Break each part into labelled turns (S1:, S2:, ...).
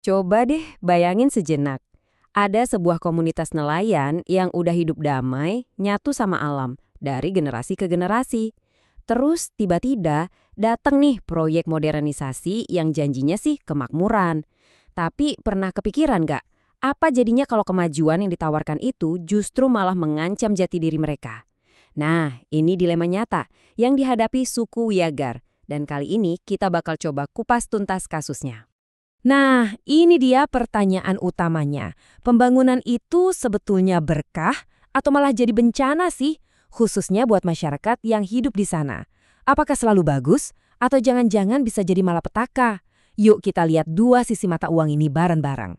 S1: Coba deh bayangin sejenak. Ada sebuah komunitas nelayan yang udah hidup damai, nyatu sama alam, dari generasi ke generasi. Terus tiba-tiba datang nih proyek modernisasi yang janjinya sih kemakmuran. Tapi pernah kepikiran nggak? Apa jadinya kalau kemajuan yang ditawarkan itu justru malah mengancam jati diri mereka? Nah, ini dilema nyata yang dihadapi suku Wiagar. Dan kali ini kita bakal coba kupas tuntas kasusnya.
S2: Nah, ini dia pertanyaan utamanya. Pembangunan itu sebetulnya berkah atau malah jadi bencana sih? Khususnya buat masyarakat yang hidup di sana. Apakah selalu bagus atau jangan-jangan bisa jadi malapetaka? Yuk kita lihat dua sisi mata uang ini bareng-bareng.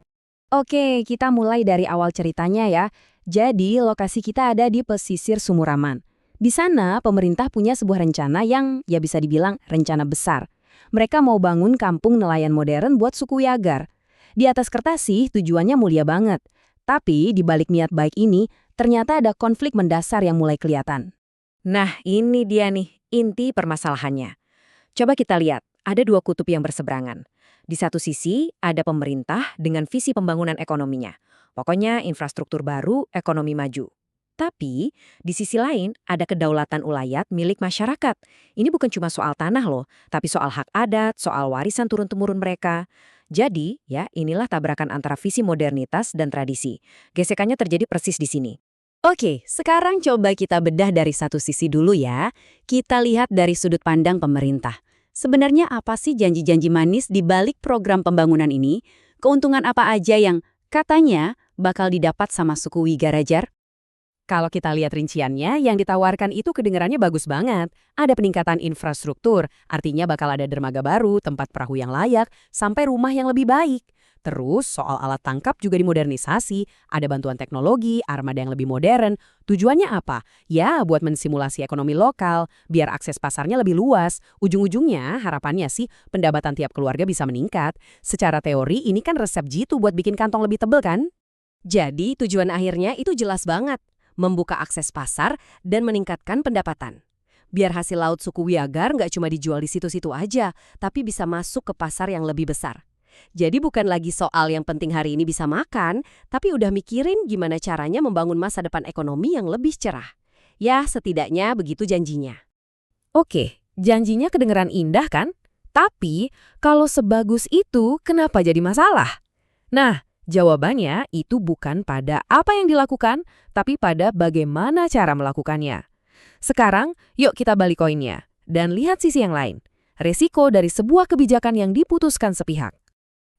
S2: Oke, kita mulai dari awal ceritanya ya. Jadi, lokasi kita ada di pesisir Sumuraman. Di sana, pemerintah punya sebuah rencana yang ya bisa dibilang rencana besar. Mereka mau bangun kampung nelayan modern buat suku Yagar. Di atas kertas sih tujuannya mulia banget. Tapi di balik niat baik ini, ternyata ada konflik mendasar yang mulai kelihatan.
S1: Nah, ini dia nih, inti permasalahannya. Coba kita lihat, ada dua kutub yang berseberangan. Di satu sisi, ada pemerintah dengan visi pembangunan ekonominya. Pokoknya infrastruktur baru, ekonomi maju. Tapi, di sisi lain, ada kedaulatan ulayat milik masyarakat. Ini bukan cuma soal tanah loh, tapi soal hak adat, soal warisan turun-temurun mereka. Jadi, ya inilah tabrakan antara visi modernitas dan tradisi. Gesekannya terjadi persis di sini.
S2: Oke, sekarang coba kita bedah dari satu sisi dulu ya. Kita lihat dari sudut pandang pemerintah. Sebenarnya apa sih janji-janji manis di balik program pembangunan ini? Keuntungan apa aja yang katanya bakal didapat sama suku Wigarajar?
S1: Kalau kita lihat rinciannya, yang ditawarkan itu kedengarannya bagus banget. Ada peningkatan infrastruktur, artinya bakal ada dermaga baru, tempat perahu yang layak, sampai rumah yang lebih baik. Terus soal alat tangkap juga dimodernisasi, ada bantuan teknologi, armada yang lebih modern. Tujuannya apa? Ya, buat mensimulasi ekonomi lokal, biar akses pasarnya lebih luas. Ujung-ujungnya, harapannya sih pendapatan tiap keluarga bisa meningkat. Secara teori, ini kan resep jitu buat bikin kantong lebih tebel kan? Jadi tujuan akhirnya itu jelas banget. Membuka akses pasar dan meningkatkan pendapatan. Biar hasil laut suku Wiagar nggak cuma dijual di situ-situ aja, tapi bisa masuk ke pasar yang lebih besar. Jadi bukan lagi soal yang penting hari ini bisa makan, tapi udah mikirin gimana caranya membangun masa depan ekonomi yang lebih cerah. Ya, setidaknya begitu janjinya.
S2: Oke, janjinya kedengeran indah kan? Tapi kalau sebagus itu kenapa jadi masalah? Nah, jawabannya itu bukan pada apa yang dilakukan, tapi pada bagaimana cara melakukannya. Sekarang, yuk kita balik koinnya dan lihat sisi yang lain. Resiko dari sebuah kebijakan yang diputuskan sepihak.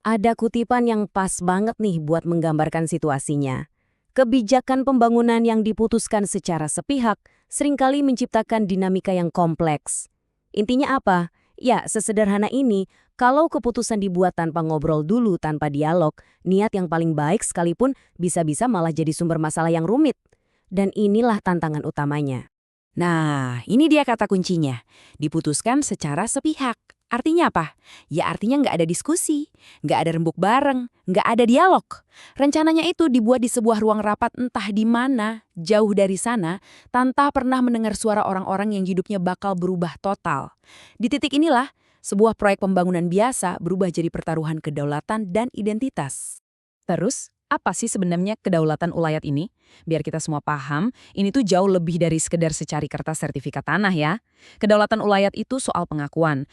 S2: Ada kutipan yang pas banget nih buat menggambarkan situasinya. Kebijakan pembangunan yang diputuskan secara sepihak seringkali menciptakan dinamika yang kompleks. Intinya apa? Ya, sesederhana ini, kalau keputusan dibuat tanpa ngobrol dulu, tanpa dialog, niat yang paling baik sekalipun bisa-bisa malah jadi sumber masalah yang rumit. Dan inilah tantangan utamanya. Nah, ini dia kata kuncinya. Diputuskan secara sepihak. Artinya apa? Ya artinya nggak ada diskusi, nggak ada rembuk bareng, nggak ada dialog. Rencananya itu dibuat di sebuah ruang rapat entah di mana, jauh dari sana, tanpa pernah mendengar suara orang-orang yang hidupnya bakal berubah total. Di titik inilah, sebuah proyek pembangunan biasa berubah jadi pertaruhan kedaulatan dan identitas.
S3: Terus, apa sih sebenarnya kedaulatan ulayat ini? Biar kita semua paham, ini tuh jauh lebih dari sekedar secari kertas sertifikat tanah ya. Kedaulatan ulayat itu soal pengakuan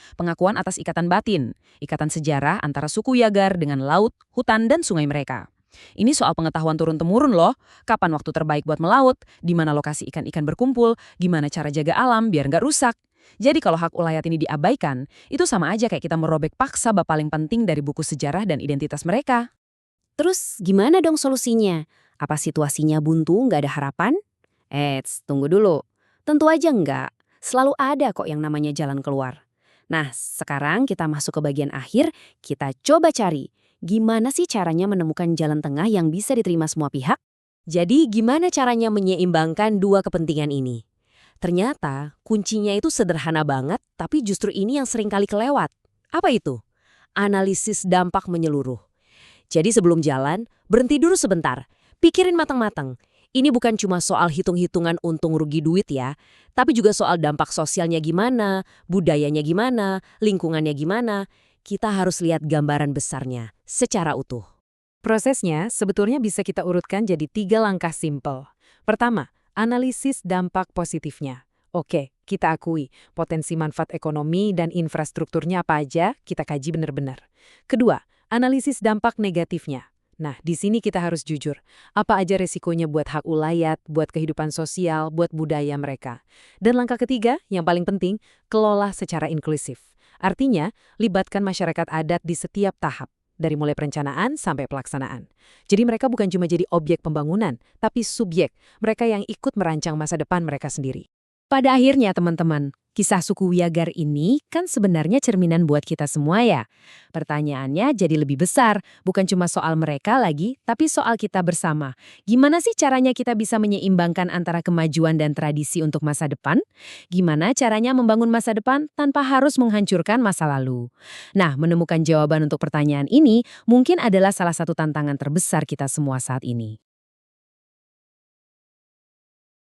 S3: atas ikatan batin, ikatan sejarah antara suku Yagar dengan laut, hutan, dan sungai mereka. Ini soal pengetahuan turun-temurun loh, kapan waktu terbaik buat melaut, di mana lokasi ikan-ikan berkumpul, gimana cara jaga alam biar nggak rusak. Jadi kalau hak ulayat ini diabaikan, itu sama aja kayak kita merobek paksa bab paling penting dari buku sejarah dan identitas mereka.
S2: Terus gimana dong solusinya? Apa situasinya buntu, nggak ada harapan? Tunggu dulu. Tentu aja nggak. Selalu ada kok yang namanya jalan keluar. Nah, sekarang kita masuk ke bagian akhir, kita coba cari. Gimana sih caranya menemukan jalan tengah yang bisa diterima semua pihak? Jadi gimana caranya menyeimbangkan dua kepentingan ini? Ternyata kuncinya itu sederhana banget, tapi justru ini yang seringkali kelewat. Apa itu? Analisis dampak menyeluruh. Jadi sebelum jalan, berhenti dulu sebentar. Pikirin matang-matang. Ini bukan cuma soal hitung-hitungan untung rugi duit ya, tapi juga soal dampak sosialnya gimana, budayanya gimana, lingkungannya gimana. kita harus lihat gambaran besarnya secara utuh.
S1: Prosesnya sebetulnya bisa kita urutkan jadi 3 langkah simpel. Pertama, analisis dampak positifnya. Oke, kita akui potensi manfaat ekonomi dan infrastrukturnya apa aja, kita kaji benar-benar. Kedua, analisis dampak negatifnya. Nah, di sini kita harus jujur. Apa aja resikonya buat hak ulayat, buat kehidupan sosial, buat budaya mereka. Dan langkah ketiga, yang paling penting, kelola secara inklusif. Artinya, libatkan masyarakat adat di setiap tahap, dari mulai perencanaan sampai pelaksanaan. Jadi mereka bukan cuma jadi objek pembangunan, tapi subjek, mereka yang ikut merancang masa depan mereka sendiri.
S3: Pada akhirnya teman-teman, kisah suku Wiagar ini kan sebenarnya cerminan buat kita semua ya. Pertanyaannya jadi lebih besar, bukan cuma soal mereka lagi, tapi soal kita bersama. Gimana sih caranya kita bisa menyeimbangkan antara kemajuan dan tradisi untuk masa depan? Gimana caranya membangun masa depan tanpa harus menghancurkan masa lalu? Nah, menemukan jawaban untuk pertanyaan ini mungkin adalah salah satu tantangan terbesar kita semua saat ini.